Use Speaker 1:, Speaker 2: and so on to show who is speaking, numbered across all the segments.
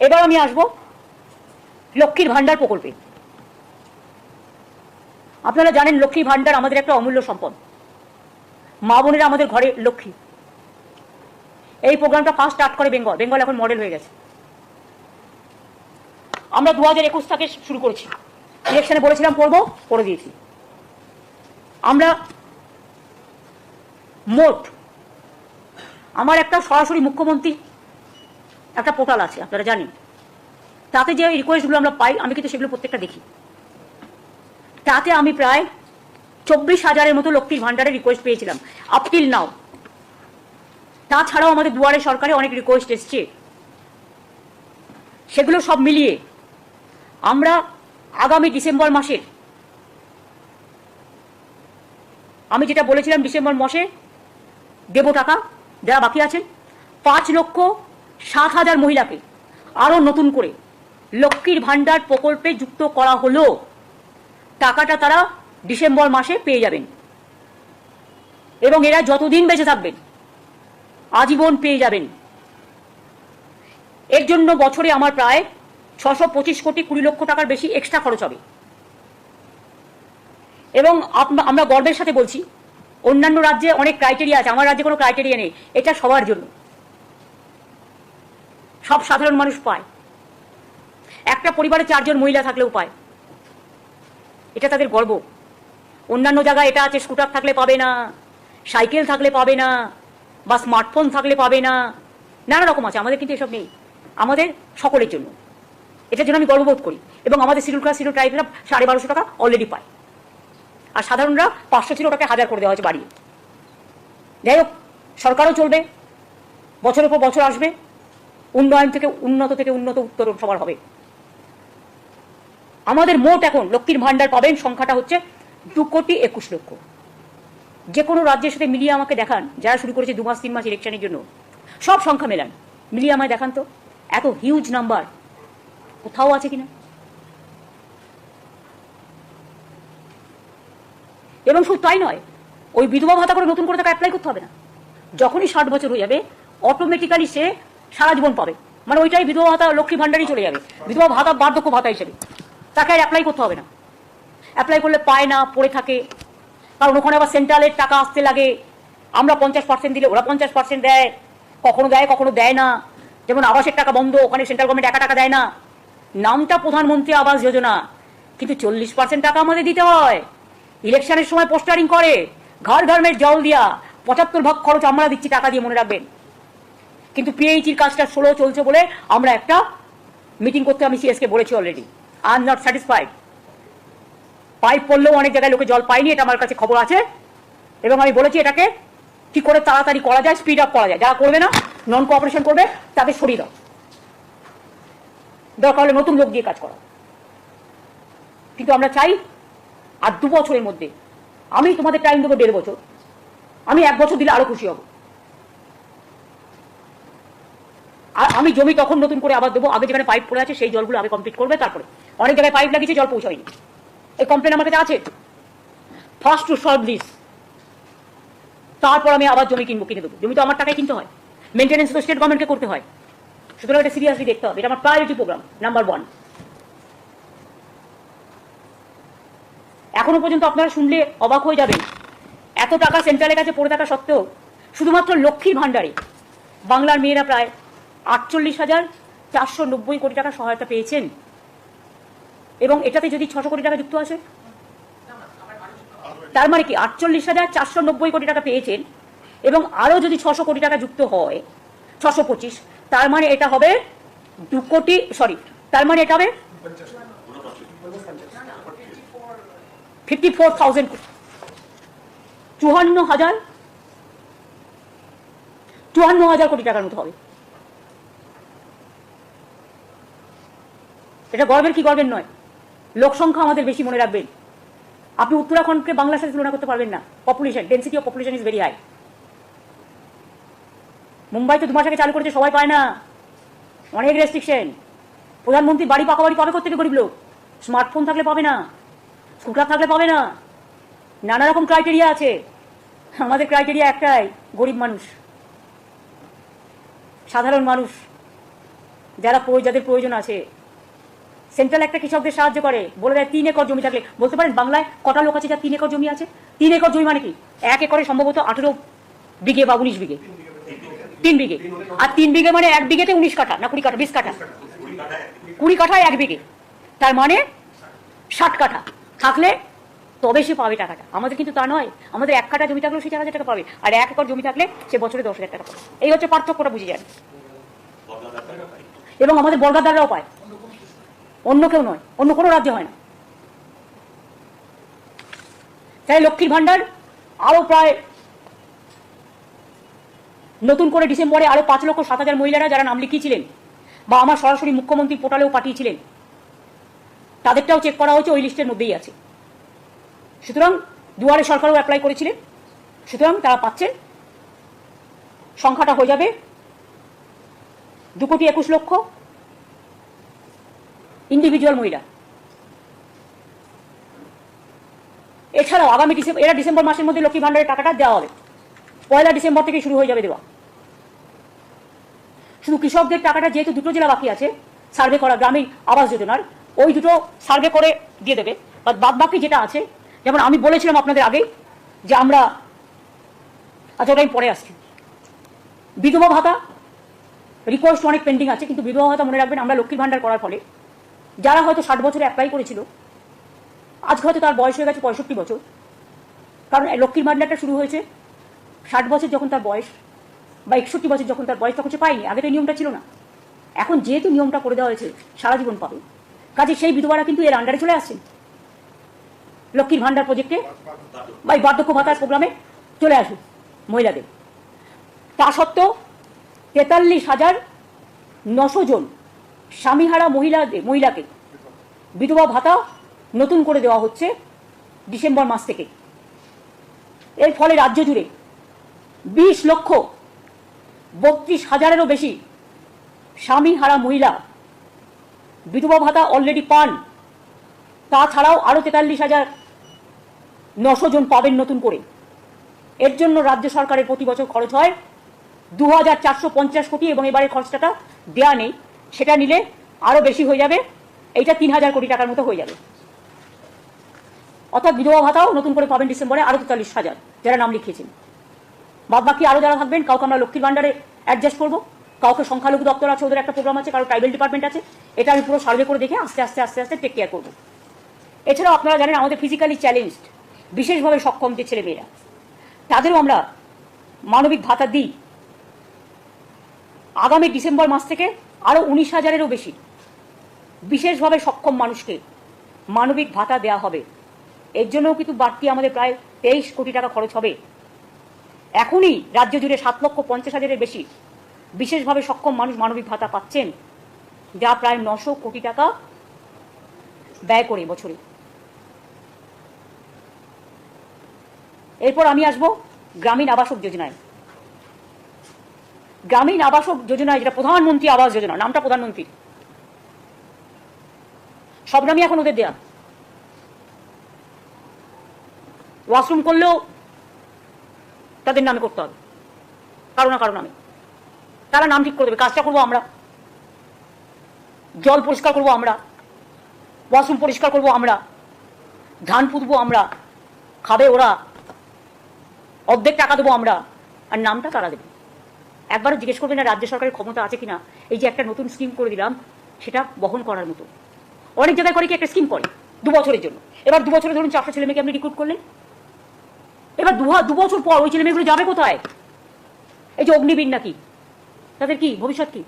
Speaker 1: এবার আমি আসবো লক্ষ্মীর ভান্ডার প্রকল্পে। আপনারা জানেন লক্ষ্মীর ভান্ডার আমাদের একটা অমূল্য সম্পদ। মা বোনেরা আমাদের ঘরে লক্ষ্মী। এই প্রোগ্রামটা ফার্স্ট স্টার্ট করে বেঙ্গল। বেঙ্গল এখন মডেল হয়ে গেছে। আমরা 2021 থেকে শুরু করেছি। ইলেকশনে বলেছিলাম করবো, করে দিয়েছি। আমরা মোট আমার একটা সরাসরি মুখ্যমন্ত্রী একটা পোর্টাল আছে, আপনারা জানেন। তাতে যে রিকোয়েস্টগুলো আমরা পাই, আমি কিন্তু সেগুলো প্রত্যেকটা দেখি। তাতে আমি প্রায় 24,000-এর মতো লক্ষ্মীর ভান্ডারের রিকোয়েস্ট পেয়েছিলাম আপ টিল নাও। তাছাড়াও আমাদের দুয়ারে সরকারে অনেক রিকোয়েস্ট এসছে। সেগুলো সব মিলিয়ে আমরা আগামী ডিসেম্বর মাসের, আমি যেটা বলেছিলাম ডিসেম্বর মাসে দেব টাকা যারা বাকি আছেন, 5,07,000 মহিলাকে আরো নতুন করে লক্ষ্মীর ভান্ডার প্রকল্পে যুক্ত করা হলো। টাকাটা তারা ডিসেম্বর মাসে পেয়ে যাবেন এবং এরা যতদিন বেঁচে থাকবেন আজীবন পেয়ে যাবেন। এর জন্য বছরে আমার প্রায় 625 কোটি 20 লক্ষ টাকার বেশি এক্সট্রা খরচ হবে। এবং আমরা গর্বের সাথে বলছি, অন্যান্য রাজ্যে অনেক ক্রাইটেরিয়া আছে, আমার রাজ্যে কোনো ক্রাইটেরিয়া নেই। এটা সবার জন্য, সব সাধারণ মানুষ পায়। একটা পরিবারে 4 জন মহিলা থাকলেও পায়। এটা তাদের গর্ব। অন্যান্য জায়গায় এটা আছে, স্কুটার থাকলে পাবে না, সাইকেল থাকলে পাবে না, বা স্মার্টফোন থাকলে পাবে না, নানা রকম আছে। আমাদের কিন্তু এসব নেই, আমাদের সকলের জন্য। এটার জন্য আমি গর্ববোধ করি। এবং আমাদের শিডিউল কাস্ট শিডিউল ট্রাইবেরা 1250 টাকা অলরেডি পায়, আর সাধারণরা 500 ছিল, ওটাকে 1000 করে দেওয়া হয়েছে বাড়িয়ে। যাই হোক, সরকারও চলবে, বছরের পর বছর আসবে, উন্নয়ন থেকে উন্নত উত্তরণ সবার হবে। আমাদের মোট এখন লক্ষ্মীর ভান্ডার পাবেন সংখ্যাটা হচ্ছে 2,21,00,000। যে কোনো রাজ্যের সাথে মিলিয়ে আমাকে দেখান, যারা শুরু করেছে 2 মাস 3 মাস ইলেকশনের জন্য, সব সংখ্যা মেলান, মিলিয়ে আমায় দেখান তো এত হিউজ নাম্বার কোথাও আছে কিনা। এবং শুধু তাই নয়, ওই বিধবা ভাতা করে নতুন করে তাকে অ্যাপ্লাই করতে হবে না। যখনই 60 বছর হয়ে যাবে অটোমেটিক্যালি সে সারা জীবন পাবে। মানে ওইটাই বিধবা ভাতা লক্ষ্মী ভান্ডারই চলে যাবে, বিধবা ভাতা বার্ধক্য ভাতা হিসেবে। তাকে আর অ্যাপ্লাই করতে হবে না। অ্যাপ্লাই করলে পায় না, পড়ে থাকে, কারণ ওখানে আবার সেন্ট্রালের টাকা আসতে লাগে। আমরা 50% দিলে ওরা 50% দেয়, কখনো দেয় কখনো দেয় না। যেমন আবাসের টাকা বন্ধ, ওখানে সেন্ট্রাল গভর্নমেন্ট টাকা দেয় না। নামটা প্রধানমন্ত্রী আবাস যোজনা, কিন্তু 40% টাকা আমাদের দিতে হয়। ইলেকশনের সময় পোস্টারিং করে, ঘর ঘর মেয়ের জল দিয়া 75 ভাগ খরচ আমরা দিচ্ছি টাকা দিয়ে, মনে রাখবেন। কিন্তু পিএইচির কাজটা 16 চলছে বলে আমরা একটা মিটিং করতে আমি সিএসকে বলেছি already. I am not satisfied. Pipe পড়লেও অনেক জায়গায় লোকে জল পায়নি, এটা আমার কাছে খবর আছে। এবং আমি বলেছি এটাকে কি করে তাড়াতাড়ি করা যায়, স্পিড আপ করা যায়। যারা করবে না, নন কোঅপারেশন করবে, তাদের সরিয়ে দাও, দরকার হলে নতুন লোক দিয়ে কাজ করা। কিন্তু আমরা চাই আর 2 বছরের মধ্যে, আমি তোমাদের টাইম দেবো 1.5 বছর, আমি 1 বছর দিলে আরো খুশি হব। আর আমি জমি তখন নতুন করে আবার দেবো, আগে যেখানে পাইপ পড়ে আছে সেই জলগুলো আগে কমপ্লিট করবে। তারপরে অনেক জায়গায় পাইপ লাগিয়েছে, জল পৌঁছায়নি, এই কমপ্লেন আমার কাছে আছে। ফার্স্ট টু সলভ দিস, তারপর আমি আবার জমি কিনে দেবো। জমি তো আমার টাকায় কিনতে হয়, মেনটেন্যান্স তো স্টেট গভর্নমেন্টকে করতে হয়। সুতরাং এটা সিরিয়াসলি দেখতে হবে, এটা আমার প্রায়োরিটি প্রোগ্রাম নাম্বার 1। এখনো পর্যন্ত আপনারা শুনলে অবাক হয়ে যাবেন, এত টাকা সেন্ট্রালের কাছে পড়ে থাকা সত্ত্বেও শুধুমাত্র লক্ষ্মীর ভান্ডারে বাংলার মেয়েরা প্রায় 48,490 কোটি টাকা সহায়তা পেয়েছেন। এবং এটাতে যদি 600 কোটি টাকা যুক্ত আসে, তার মানে কি 48,490 কোটি টাকা পেয়েছেন, এবং আরো যদি 600 কোটি টাকা যুক্ত হয় 625, তার মানে এটা হবে 2 কোটি, সরি, তার মানে এটা হবে 54,000 54,000 কোটি টাকার মতো হবে। এটা গর্বের কি গর্বের নয়? লোক সংখ্যা আমাদের বেশি, মনে রাখবেন। আপনি উত্তরাখণ্ডকে বাংলার সাথে তুলনা করতে পারবেন না। Population, density of population is very high. Mumbai তো 2 মাস আগে চালু করেছে, সবাই পায় না, অনেক রেস্ট্রিকশন। প্রধানমন্ত্রী বাড়ি পাকা বাড়ি পাবে কোথেকে গরিব লোক? স্মার্টফোন থাকলে পাবে না, স্কুটার থাকলে পাবে না, নানা রকম ক্রাইটেরিয়া আছে। আমাদের ক্রাইটেরিয়া একটাই, গরিব মানুষ, সাধারণ মানুষ, যাদের প্রয়োজন আছে, সেন্ট্রাল একটা কৃষকদের সাহায্য করে, বলে দেয় 3 একর জমি থাকলে, বলতে পারেন বাংলায় কটা লোক আছে যার 3 একর জমি আছে? 3 একর জমি মানে কি? 1 একরে সম্ভবত 18 বিঘে বা 19 বিঘে, 3 বিঘে। আর 3 বিঘে মানে 1 বিঘেতে 19 কাঠা না 20 কাঠা, 20 কাঠা, 20 কাঠায় 1 বিঘে, তার মানে 60 কাঠা থাকলে তবে সে পাবে টাকাটা। আমাদের কিন্তু তা নয়, আমাদের 1 কাঠা জমি থাকলেও সে 4,000 টাকা পাবে, আর 1 একর জমি থাকলে সে বছরে 10,000 টাকা পাবে। এই হচ্ছে পার্থক্যটা, বুঝে যান। এবং আমাদের বর্গাদাররাও পায়, অন্য কেউ নয়, অন্য কোনো রাজ্যে হয় না। তাই লক্ষ্মীর ভান্ডার আরো প্রায় নতুন করে ডিসেম্বরে আরো 5,07,000 মহিলারা যারা নাম লিখিয়েছিলেন বা আমার সরাসরি মুখ্যমন্ত্রী পোর্টালেও পাঠিয়েছিলেন, তাদেরটাও চেক করা হয়েছে, ওই লিস্টের মধ্যেই আছে। সুতরাং দুয়ারে সরকারও অ্যাপ্লাই করেছিলেন, সুতরাং তারা পাচ্ছেন। সংখ্যাটা হয়ে যাবে 2,21,00,000 ইন্ডিভিজুয়াল মহিলা। এছাড়াও আগামী ডিসেম্বর মাসের মধ্যে লক্ষ্মী ভান্ডারের টাকাটা দেওয়া হবে, 1 ডিসেম্বর থেকে শুরু হয়ে যাবে দেওয়া। শুধু কৃষকদের টাকাটা যেহেতু 2টো জেলা বাকি আছে সার্ভে করা গ্রামীণ আবাস যোজনার, ওই 2টো সার্ভে করে দিয়ে দেবে। বাদ বাকি যেটা আছে, যেমন আমি বলেছিলাম আপনাদের আগেই যে আমরা, আচ্ছা ওটা আমি পরে আসছি, বিধবা ভাতা রিকোয়েস্ট অনেক পেন্ডিং আছে, কিন্তু বিধবা ভাতা মনে রাখবেন আমরা লক্ষ্মীর ভান্ডার করার ফলে যারা হয়তো 60 বছরে অ্যাপ্লাই করেছিল, আজকে হয়তো তার বয়স হয়ে গেছে 65 বছর, কারণ লক্ষ্মীর ভান্ডারটা শুরু হয়েছে 60 বছর যখন তার বয়স বা 61 বছর যখন তার বয়স, তখন সে পায়নি, আগে তো নিয়মটা ছিল না। এখন যেহেতু নিয়মটা করে দেওয়া হয়েছে সারা জীবন পাবে, কাজে সেই বিধবারা কিন্তু এর আন্ডারে চলে আসছেন, লক্ষ্মীর ভান্ডার প্রজেক্টে বা বার্ধক্য ভাতার প্রোগ্রামে চলে আসুন মহিলাদের। তা সত্ত্বেও 43,900 জন স্বামীহারা মহিলাকে বিধবা ভাতা নতুন করে দেওয়া হচ্ছে ডিসেম্বর মাস থেকে। এর ফলে রাজ্য জুড়ে 20,32,000-এরও বেশি স্বামীহারা মহিলা বিধবা ভাতা অলরেডি পান। তাছাড়াও আরো 43,900 জন পাবেন নতুন করে। এর জন্য রাজ্য সরকারের প্রতি বছর খরচ হয় 2,450 কোটি, এবং এবারের খরচটা দেয়া নেই, সেটা নিলে আরো বেশি হয়ে যাবে, এইটা 3,000 কোটি টাকার মতো হয়ে যাবে। অর্থাৎ বিধবা ভাতাও নতুন করে পাবেন ডিসেম্বরে আরো 43,000 যারা নাম লিখিয়েছেন। বাদ বাকি আরো যারা থাকবেন, কাউকে আমরা লক্ষ্মীর ভান্ডারে অ্যাডজাস্ট করবো, কাউকে সংখ্যালঘু দপ্তর আছে, ওদের একটা প্রোগ্রাম আছে, কারো ট্রাইবেল ডিপার্টমেন্ট আছে, এটা আমি পুরো সার্ভে করে দেখে আস্তে আস্তে আস্তে আস্তে টেক কেয়ার করবো। এছাড়াও আপনারা জানেন আমাদের ফিজিক্যালি চ্যালেঞ্জড বিশেষভাবে সক্ষম যে ছেলেমেয়েরা, তাদেরও আমরা মানবিক ভাতা দিই। আগামী ডিসেম্বর মাস থেকে আরো 19,000-এরও বেশি বিশেষভাবে সক্ষম মানুষকে মানবিক ভাতা দেওয়া হবে। এর জন্যও কিন্তু বাড়তি আমাদের প্রায় 23 কোটি টাকা খরচ হবে। এখনই রাজ্য জুড়ে 7,50,000-এর বেশি বিশেষভাবে সক্ষম মানুষ মানবিক ভাতা পাচ্ছেন, যা প্রায় 900 কোটি টাকা ব্যয় করে বছরে। এরপর আমি আসবো গ্রামীণ আবাসক যোজনায়। গ্রামীণ আবাসক যোজনায়, যেটা প্রধানমন্ত্রী আবাস যোজনা, নামটা প্রধানমন্ত্রী, সব নামই এখন ওদের দেয়া। ওয়াশরুম করলেও তাদের নামে করতে হবে, কারো না কারো নামে। তারা নাম ঠিক করে দেবে, কাজটা করবো আমরা, জল পরিষ্কার করবো আমরা, ওয়াশরুম পরিষ্কার করবো আমরা, ধান পুঁতবো আমরা, খাবে ওরা, অর্ধেক টাকা দেবো আমরা, আর নামটা তারা দেবে। একবারও জিজ্ঞেস করবে না রাজ্য সরকারের ক্ষমতা আছে কিনা এই যে একটা নতুন স্কিম করে দিলাম সেটা বহন করার মতো। অনেক জায়গায় করে কি একটা স্কিম করে 2 বছরের জন্য, এবার 2 বছরে ধরুন 400 ছেলেমেয়েকে আপনি রিক্রুট করলেন, এবার 2 বছর পর ওই ছেলেমেয়েগুলো যাবে কোথায়? এই যে অগ্নিবীর নাকি, তাদের কি ভবিষ্যৎ কি?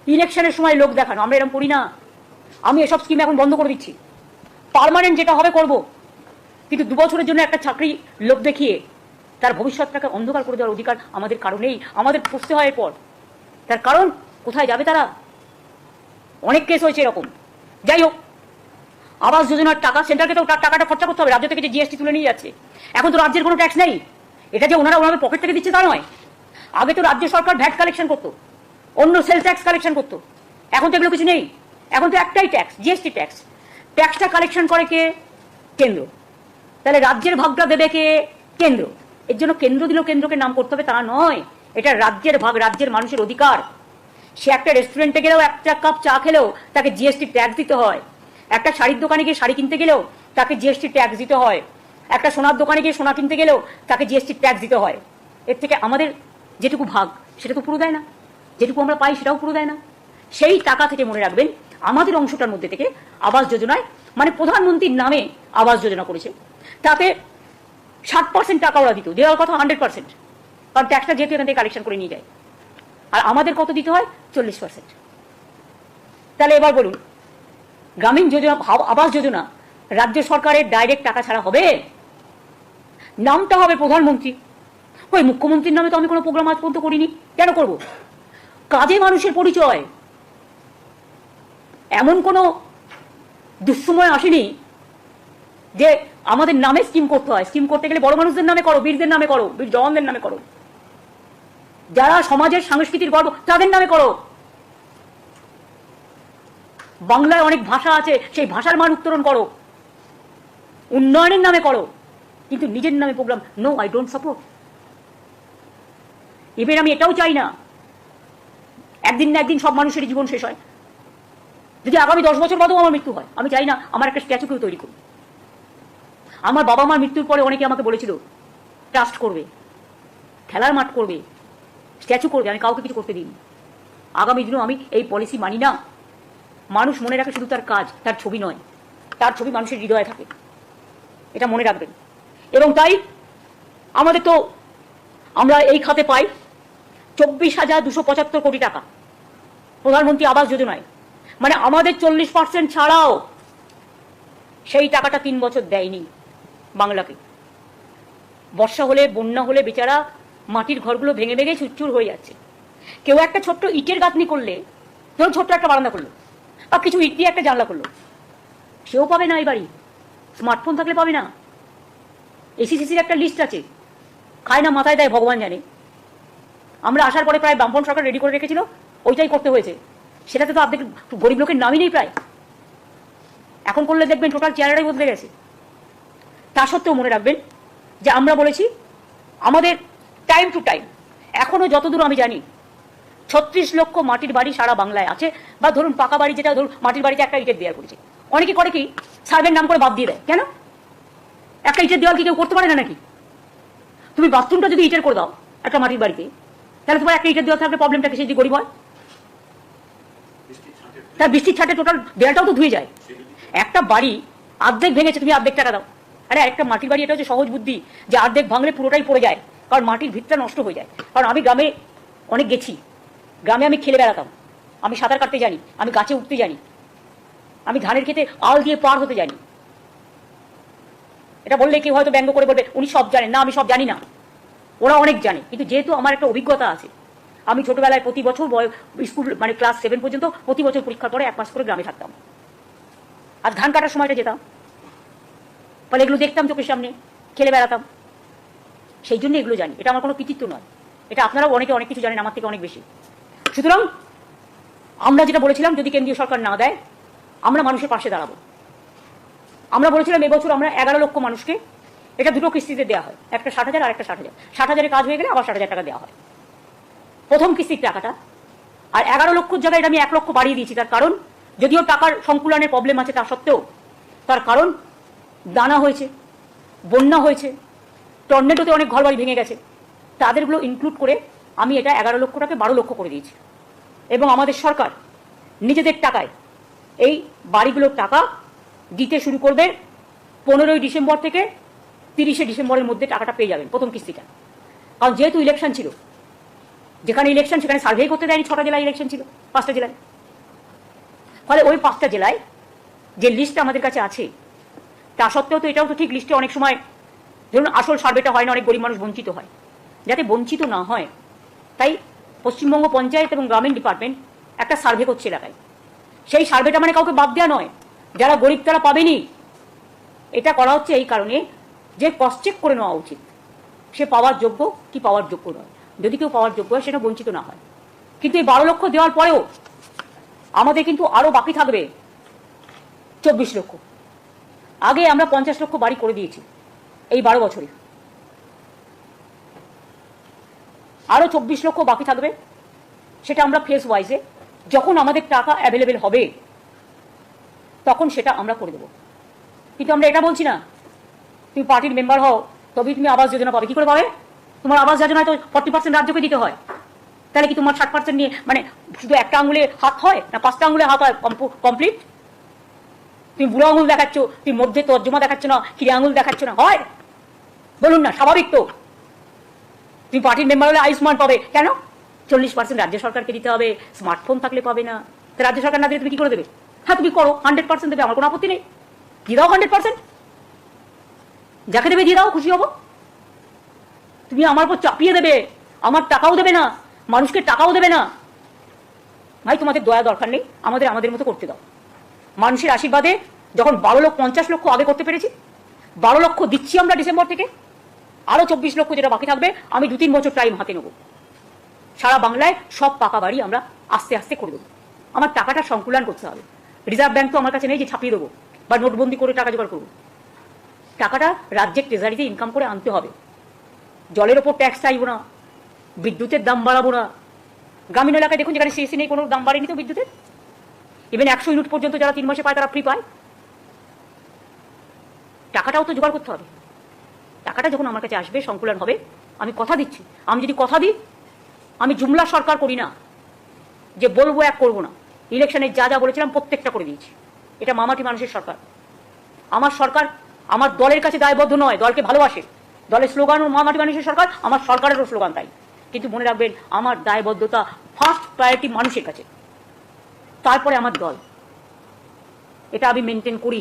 Speaker 1: ইলেকশনের সময় লোক দেখানো, আমরা এরকম করি না। আমি এসব স্কিম এখন বন্ধ করে দিচ্ছি, পার্মানেন্ট যেটা হবে করব, কিন্তু 2 বছরের জন্য একটা চাকরি লোক দেখিয়ে তার ভবিষ্যৎটাকে অন্ধকার করে দেওয়ার অধিকার আমাদের কারণেই, আমাদের পুষতে হয় এরপর। তার কারণ কোথায় যাবে তারা? অনেক কেস হয়েছে এরকম। যাই হোক, আবাস যোজনার টাকা সেন্ট্রালকে তো টাকাটা খরচা করতে হবে, রাজ্য থেকে যে জিএসটি তুলে নিয়ে যাচ্ছে। এখন তো রাজ্যের কোনো ট্যাক্স নেই, এটা যে ওনারা ওনাদের পকেট থেকে দিচ্ছে তা নয়। আগে তো রাজ্য সরকার ভ্যাট কালেকশন করতো, অন্য সেল ট্যাক্স কালেকশন করতো, এখন তো এগুলো কিছু নেই। এখন তো একটাই ট্যাক্স, জিএসটি ট্যাক্স। ট্যাক্সটা কালেকশন করে কে? কেন্দ্র। তাহলে রাজ্যের ভাগটা দেবে কে? কেন্দ্র। এর জন্য কেন্দ্র দিলেও কেন্দ্রকে নাম করতে হবে তা নয়, এটা রাজ্যের ভাগ, রাজ্যের মানুষের অধিকার। সে একটা রেস্টুরেন্টে গেলেও, একটা কাপ চা খেলেও তাকে জিএসটি ট্যাক্স দিতে হয়। একটা শাড়ির দোকানে গিয়ে শাড়ি কিনতে গেলেও তাকে জিএসটি ট্যাক্স দিতে হয়। একটা সোনার দোকানে গিয়ে সোনা কিনতে গেলেও তাকে জিএসটি ট্যাক্স দিতে হয়। এর থেকে আমাদের যেটুকু ভাগ সেটা তো পুরো দেয় না, যেটুকু আমরা পাই সেটাও পুরো দেয় না। সেই টাকা থেকে মনে রাখবেন আমাদের অংশটার মধ্যে থেকে আবাস যোজনায়, মানে প্রধানমন্ত্রীর নামে আবাস যোজনা করেছে, তাতে 60% টাকা ওরা দিত, দেওয়ার কথা 100%, কারণ ট্যাক্সটা যেহেতু এখান থেকে কালেকশন করে নিয়ে যায়। আর আমাদের কত দিতে হয়? 40%। তাহলে এবার বলুন, গ্রামীণ যোজনা, আবাস যোজনা রাজ্য সরকারের ডাইরেক্ট টাকা ছাড়া হবে? নামটা হবে প্রধানমন্ত্রী। ওই মুখ্যমন্ত্রীর নামে তো আমি কোনো প্রোগ্রাম আজ পর্যন্ত করিনি, কেন করব? কাজে মানুষের পরিচয়। এমন কোনো দুঃসময় আসেনি যে আমাদের নামে স্কিম করতে হয়। স্কিম করতে গেলে বড় মানুষদের নামে করো, বীরদের নামে করো, বীর জওয়ানদের নামে করো, যারা সমাজের সংস্কৃতির গর্ব তাদের নামে করো। বাংলায় অনেক ভাষা আছে, সেই ভাষার মান উত্তরণ করো, উন্নয়নের নামে করো, কিন্তু নিজের নামে program no, I don't support. Even আমি এটাও চাই না একদিন না একদিন সব মানুষের জীবন শেষ হয়। যদি আগামী 10 বছর বাদেও আমার মৃত্যু হয়, আমি চাই না আমার একটা স্ট্যাচু কেউ তৈরি করুন। আমার বাবা মার মৃত্যুর পরে অনেকে আমাকে বলেছিল ট্রাস্ট করবে, খেলার মাঠ করবে, স্ট্যাচু করবে, আমি কাউকে কিছু করতে দিইনি। আগামী দিনেও আমি এই পলিসি মানি না। মানুষ মনে রাখে শুধু তার কাজ, তার ছবি নয়, তার ছবি মানুষের হৃদয়ে থাকে, এটা মনে রাখবেন। এবং তাই আমাদের তো, আমরা এই খাতে পাই 24,275 কোটি টাকা প্রধানমন্ত্রী আবাস যোজনায়, মানে আমাদের 40% ছাড়াও সেই টাকাটা 3 বছর দেয়নি বাংলাকে। বর্ষা হলে, বন্যা হলে বেচারা মাটির ঘরগুলো ভেঙে ভেঙে চুরচুর হয়ে যাচ্ছে। কেউ একটা ছোট্ট ইটের গাঁথনি করলে, ধরুন ছোট্ট একটা বারান্দা করলো বা কিছু ইট দিয়ে একটা জানলা করলো, সেও পাবে না এই বাড়ি। স্মার্টফোন থাকলে পাবে না। এসিসিসির একটা লিস্ট আছে, খায় না মাথায় দেয় ভগবান জানে। আমরা আসার পরে প্রায় বামপন সরকার রেডি করে রেখেছিল, ওইটাই করতে হয়েছে। সেটাতে তো অর্ধেক গরিব লোকের নামই নেই প্রায়। এখন করলে দেখবেন টোটাল চেহারাটাই বদলে গেছে। তা সত্ত্বেও মনে রাখবেন যে আমরা বলেছি আমাদের টাইম টু টাইম, এখনো যতদূর আমি জানি 36 লক্ষ মাটির বাড়ি সারা বাংলায় আছে। বা ধরুন পাকা বাড়ি, যেটা ধরুন মাটির বাড়িতে একটা ইটের দেওয়াল করেছে, অনেকে করে কি সার্ভের নাম করে বাদ দিয়ে দেয়। কেন? একটা ইটের দেওয়াল কি কেউ করতে পারে না নাকি? তুমি বাথরুমটা যদি ইটের করে দাও একটা মাটির বাড়িতে, তাহলে তোমার একটা ইটের দেওয়াল থাকলে প্রবলেমটা কি? সে যে গরিব হয়, তার বৃষ্টির ছাটে টোটাল দেয়ালটাও তো ধুয়ে যায়। একটা বাড়ি অর্ধেক ভেঙেছে, তুমি অর্ধেক টাকা দাও। আরে একটা মাটির বাড়ি, এটা হচ্ছে সহজ বুদ্ধি, যে অর্ধেক ভাঙলে পুরোটাই পড়ে যায়, কারণ মাটির ভিতটা নষ্ট হয়ে যায়। কারণ আমি গ্রামে অনেক গেছি, গ্রামে আমি খেলে বেড়াতাম, আমি সাঁতার কাটতে জানি, আমি গাছে উঠতে জানি, আমি ধানের খেতে আল দিয়ে পার হতে জানি। এটা বললে কেউ হয়তো ব্যঙ্গ করে বলবে উনি সব জানেন। না, আমি সব জানি না, ওরা অনেক জানে। কিন্তু যেহেতু আমার একটা অভিজ্ঞতা আছে, আমি ছোটবেলায় প্রতি বছর স্কুল, মানে ক্লাস 7 পর্যন্ত প্রতি বছর পরীক্ষার পরে 1 মাস করে গ্রামে থাকতাম, আর ধান কাটার সময়টা যেতাম, ফলে এগুলো দেখতাম চোখের সামনে, খেলে বেড়াতাম, সেই জন্য এগুলো জানি। এটা আমার কোনো কৃতিত্ব নয়, এটা আপনারাও অনেকে অনেক কিছু জানেন আমার থেকে অনেক বেশি। সুতরাং আমরা যেটা বলেছিলাম, যদি কেন্দ্রীয় সরকার না দেয়, আমরা মানুষের পাশে দাঁড়াবো। আমরা বলেছিলাম এবছর আমরা 11 লক্ষ মানুষকে, এটা দুটো কিস্তিতে দেওয়া হয়, একটা 60,000 আর একটা 60,000। 60,000-এর কাজ হয়ে গেলে আবার 60,000 টাকা দেওয়া হয় প্রথম কিস্তির টাকাটা। আর 11 লক্ষর জায়গায় এটা আমি 1 লক্ষ বাড়িয়ে দিয়েছি। তার কারণ, যদিও টাকার সংকুলনের প্রবলেম আছে, তা সত্ত্বেও তার কারণ দানা হয়েছে, বন্যা হয়েছে, টর্নেডোতে অনেক ঘরবাড়ি ভেঙে গেছে, তাদেরগুলো ইনক্লুড করে আমি এটা 11 লক্ষটাকে 12 লক্ষ করে দিয়েছি। এবং আমাদের সরকার নিজেদের টাকায় এই বাড়িগুলোর টাকা দিতে শুরু করবে 15ই ডিসেম্বর থেকে 30শে ডিসেম্বরের মধ্যে টাকাটা পেয়ে যাবেন, প্রথম কিস্তিটা। কারণ যেহেতু ইলেকশন ছিল, যেখানে ইলেকশন সেখানে সার্ভে করতে দেয়নি, 6টা জেলায় ইলেকশন ছিল, 5টা জেলায়। ফলে ওই 5টা জেলায় যে লিস্ট আমাদের কাছে আছে, তা সত্ত্বেও তো এটাও তো ঠিক, লিস্টে অনেক সময় ধরুন আসল সার্ভেটা হয় না, অনেক গরিব মানুষ বঞ্চিত হয়। যাতে বঞ্চিত না হয়, তাই পশ্চিমবঙ্গ পঞ্চায়েত এবং গ্রামীণ ডিপার্টমেন্ট একটা সার্ভে করছে এলাকায়। সেই সার্ভেটা মানে কাউকে বাদ দেওয়া নয়, যারা গরিব তারা পাবেনি। এটা করা হচ্ছে এই কারণে যে ক্রস চেক করে নেওয়া উচিত, সে পাওয়ার যোগ্য কি পাওয়ার যোগ্য নয়। যদি কেউ পাওয়ার যোগ্য হয়, সেটা বঞ্চিত না হয়। কিন্তু এই 12 লক্ষ দেওয়ার পরেও আমাদের কিন্তু আরো বাকি থাকবে 24 লক্ষ। আগে আমরা 50 লক্ষ বাড়ি করে দিয়েছি এই 12 বছরে, আরো 24 লক্ষ বাকি থাকবে। সেটা আমরা ফেস ওয়াইজে যখন আমাদের টাকা অ্যাভেলেবেল হবে তখন সেটা আমরা করে দেবো। কিন্তু আমরা এটা বলছি না তুমি পার্টির মেম্বার হও তবেই তুমি আবাস যোজনা পাবে। কি করে পাবে? তোমার আবাস যোজনায় তো 40% রাজ্যকে দিতে হয়। তাহলে কি তোমার 60% নিয়ে মানে শুধু একটা আঙুলে হাত হয় না 5টা আঙুলে হাত হয় কমপ্লিট? তুমি বুড়ো আঙুল দেখাচ্ছ, তুমি মধ্যে তর্জমা দেখাচ্ছ না, কিরে আঙুল দেখাচ্ছ না, হয়? বলুন না, স্বাভাবিক তো। তুমি পার্টির মেম্বার হলে আয়ুষ্মান পাবে, কেন? 40% রাজ্য সরকারকে দিতে হবে, স্মার্টফোন থাকলে পাবে না। তা রাজ্য সরকার না দিলে তুমি কি করে দেবে? হ্যাঁ তুমি করো, 100% দেবে, আমার কোনো আপত্তি নেই, দিয়ে দাও 100%, যাকে দেবে দিয়ে দাও, খুশি হবো। তুমি আমার উপর চাপিয়ে দেবে, আমার টাকাও দেবে না, মানুষকে টাকাও দেবে না। ভাই তোমাদের দয়া দরকার নেই, আমাদের মতো করতে দাও। মানুষের আশীর্বাদে যখন 50 লক্ষ আগে করতে পেরেছি, 12 লক্ষ দিচ্ছি আমরা ডিসেম্বর থেকে, আরো 24 লক্ষ যেটা বাকি থাকবে আমি 2-3 বছর টাইম হাতে নেব। সারা বাংলায় সব পাকা বাড়ি আমরা আস্তে আস্তে করে দেবো। আমার টাকাটা সংকুলন করতে হবে। রিজার্ভ ব্যাংক তো আমার কাছে নেই যে ছাপিয়ে দেবো বা নোটবন্দি করে টাকা জোগাড় করবো। টাকাটা রাজ্যের ট্রেজারিতে ইনকাম করে আনতে হবে। জলের ওপর ট্যাক্স চাইবো না, বিদ্যুতের দাম বাড়াবো না। গ্রামীণ এলাকায় দেখুন যেখানে সিএসসি নেই কোনো দাম বাড়েনি তো বিদ্যুতের। ইভেন 100 ইউনিট পর্যন্ত যারা 3 মাসে পায় তারা ফ্রি পায়। টাকাটাও তো জোগাড় করতে হবে। টাকাটা যখন আমার কাছে আসবে, সংকুলন হবে, আমি কথা দিচ্ছি, আমি যদি কথা দিই, আমি জুমলা সরকার করি না যে বলবো এক করবো না। ইলেকশনে যা যা বলেছিলাম প্রত্যেকটা করে দিয়েছি। এটা মামাটি মানুষের সরকার। আমার সরকার আমার দলের কাছে দায়বদ্ধ নয়, দলকে ভালোবাসে। দলের স্লোগানও মামাটি মানুষের সরকার, আমার সরকারেরও স্লোগান তাই। কিন্তু মনে রাখবেন আমার দায়বদ্ধতা ফার্স্ট প্রায়োরিটি মানুষের কাছে, তারপরে আমার দল। এটা আমি মেনটেন করি,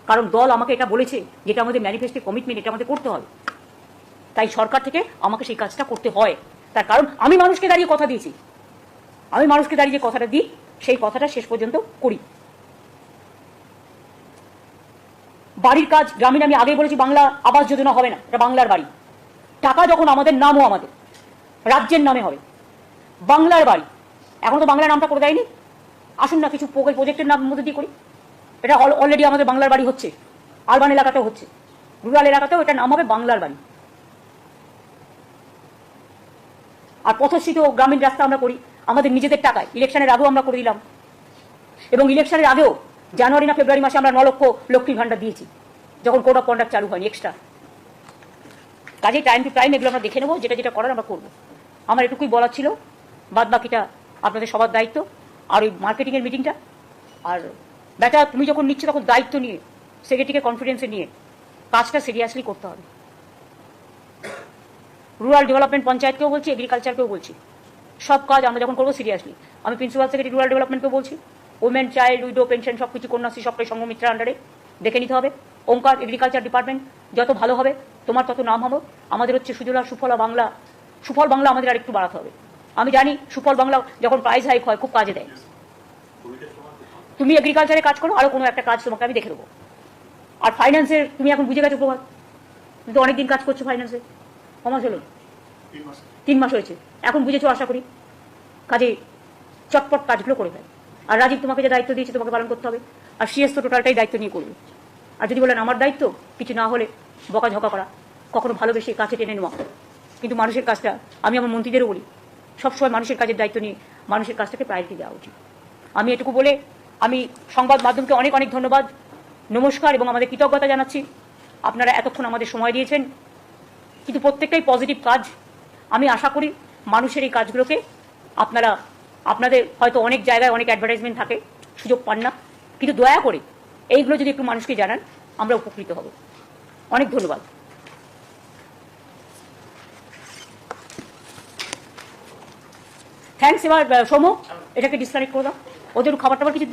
Speaker 1: কারণ দল আমাকে এটা বলেছে, যেটা আমাদের ম্যানিফেস্টো কমিটমেন্ট, এটা আমাদের করতে হবে। তাই সরকার থেকে আমাকে সেই কাজটা করতে হয়। তার কারণ আমি মানুষকে দাঁড়িয়ে কথা দিয়েছি, আমি মানুষকে দাঁড়িয়ে যে কথাটা দিই সেই কথাটা শেষ পর্যন্ত করি। বাড়ির কাজ গ্রামীণ, আমি আগে বলেছি বাংলা আবাস যোজনা হবে না, এটা বাংলার বাড়ি। টাকা যখন আমাদের নামও আমাদের রাজ্যের নামে হবে, বাংলার বাড়ি। এখন তো বাংলার নামটা করে দেয়নি, আসুন না কিছু প্রজেক্টের নাম মধ্যে দিয়ে করি। এটা অলরেডি আমাদের বাংলার বাড়ি হচ্ছে, আরবান এলাকাতেও হচ্ছে, রুরাল এলাকাতেও এটা নাম হবে বাংলার বাড়ি। আর পথশ্রীত গ্রামীণ রাস্তা আমরা করি আমাদের নিজেদের টাকায়, ইলেকশনের আগেও আমরা করে দিলাম। এবং ইলেকশনের আগেও জানুয়ারি না ফেব্রুয়ারি মাসে আমরা 9 লক্ষ লক্ষ্মীর ভান্ডার দিয়েছি, যখন কোড অফ কন্ডাক্ট চালু হয়নি এক্সট্রা। কাজে টাইম টু টাইম এগুলো আমরা দেখে নেবো, যেটা যেটা করার আমরা করবো। আমার এটুকুই বলার ছিল, বাদ বাকিটা আপনাদের সবার দায়িত্ব। আর ওই মার্কেটিংয়ের মিটিংটা, আর ব্যাটা তুমি যখন নিচ্ছ তখন দায়িত্ব নিয়ে, সেক্রেটারিকে কনফিডেন্সে নিয়ে কাজটা সিরিয়াসলি করতে হবে। রুরাল ডেভেলপমেন্ট পঞ্চায়েতকেও বলছি, এগ্রিকালচারকেও বলছি, সব কাজ আমরা যখন করবো সিরিয়াসলি। আমি প্রিন্সিপাল সেক্রেটারি রুরাল ডেভেলপমেন্টকেও বলছি, ওমেন চাইল্ড উইডো পেনশন সব কিছু কন্যাশ্রী সবটাই সংঘমিত্রার আন্ডারে দেখে নিতে হবে। ওঙ্কার এগ্রিকালচার ডিপার্টমেন্ট যত ভালো হবে তোমার তত নাম হবে। আমাদের হচ্ছে সুজলা সুফলা বাংলা, সুফল বাংলা আমাদের আর একটু বাড়াতে হবে। আমি জানি সুফল বাংলা যখন প্রাইজ হাইক হয় খুব কাজে দেয়। তুমি এগ্রিকালচারে কাজ করো, আরো কোনো একটা কাজ তোমাকে আমি দেখে দেবো। আর ফাইন্যান্সের তুমি এখন বুঝে গেছো প্রভাব, তুমি তো অনেকদিন কাজ করছো ফাইন্যান্সে, কমাস হলো 3 মাস হয়েছে, এখন বুঝেছো আশা করি। কাজে চটপট কাজগুলো করে ফেল। আর রাজীব তোমাকে যে দায়িত্ব দিয়েছে তোমাকে পালন করতে হবে। আর সিএস তো টোটালটাই দায়িত্ব নিয়ে করবে। আর যদি বলেন আমার দায়িত্ব কিছু না হলে বকাঝকা করা, কখনো ভালোবেসে কাছে টেনে নেওয়া, কিন্তু মানুষের কাজটা আমি আমার মন্ত্রীদেরও বলি, সবসময় মানুষের কাজের দায়িত্ব নিয়ে মানুষের কাজটাকে প্রায়োরিটি দেওয়া উচিত। আমি এটুকু বলে আমি সংবাদ মাধ্যমকে অনেক অনেক ধন্যবাদ, নমস্কার এবং আমাদের কৃতজ্ঞতা জানাচ্ছি। আপনারা এতক্ষণ আমাদের সময় দিয়েছেন, কিন্তু প্রত্যেকটাই পজিটিভ কাজ। আমি আশা করি মানুষের এই কাজগুলোকে আপনারা, আপনাদের হয়তো অনেক জায়গায় অনেক অ্যাডভার্টাইজমেন্ট থাকে, সুযোগ পান না, কিন্তু দয়া করে এইগুলো যদি একটু মানুষকে জানান আমরা উপকৃত হব। অনেক ধন্যবাদ। থ্যাঙ্কস। এবার সৌম্য এটাকে ডিসকানেক্ট করে দাও, ওদের খাবার টাবার কিছু